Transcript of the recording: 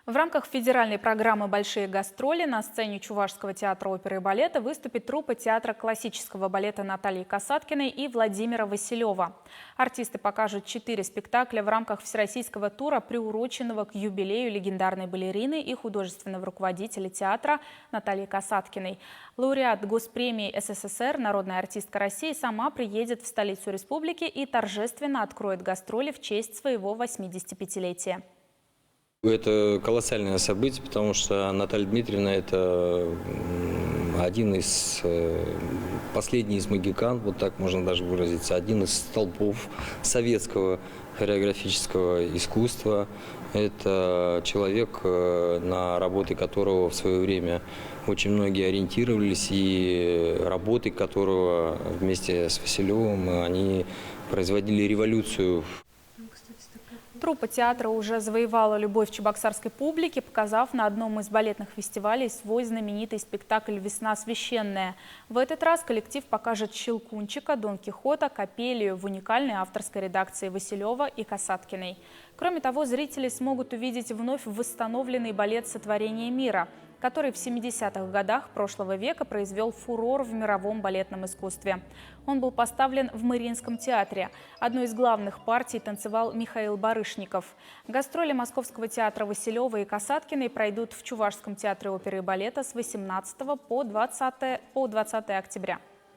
В рамках федеральной программы «Большие гастроли» на сцене Чувашского театра оперы и балета выступит труппа театра классического балета Натальи Касаткиной и Владимира Василева. Артисты покажут 4 спектакля в рамках всероссийского тура, приуроченного к юбилею легендарной балерины и художественного руководителя театра Натальи Касаткиной. Лауреат Госпремии СССР, народная артистка России, сама приедет в столицу республики и торжественно откроет гастроли в честь своего 85-летия. Это колоссальное событие, потому что Наталья Дмитриевна – это один из последний из могикан, вот так можно даже выразиться, один из столпов советского хореографического искусства. Это человек, на работы которого в свое время очень многие ориентировались, и работы которого вместе с Василевым они производили революцию. Труппа театра уже завоевала любовь чебоксарской публики, показав на одном из балетных фестивалей свой знаменитый спектакль «Весна священная». В этот раз коллектив покажет «Щелкунчика», «Дон Кихота», «Копелию» в уникальной авторской редакции Василева и Касаткиной. Кроме того, зрители смогут увидеть вновь восстановленный балет «Сотворение мира», который в 70-х годах прошлого века произвел фурор в мировом балетном искусстве. Он был поставлен в Мариинском театре. Одну из главных партий танцевал Михаил Барышников. Гастроли Московского театра Василева и Касаткиной пройдут в Чувашском театре оперы и балета с 18 по 20 октября.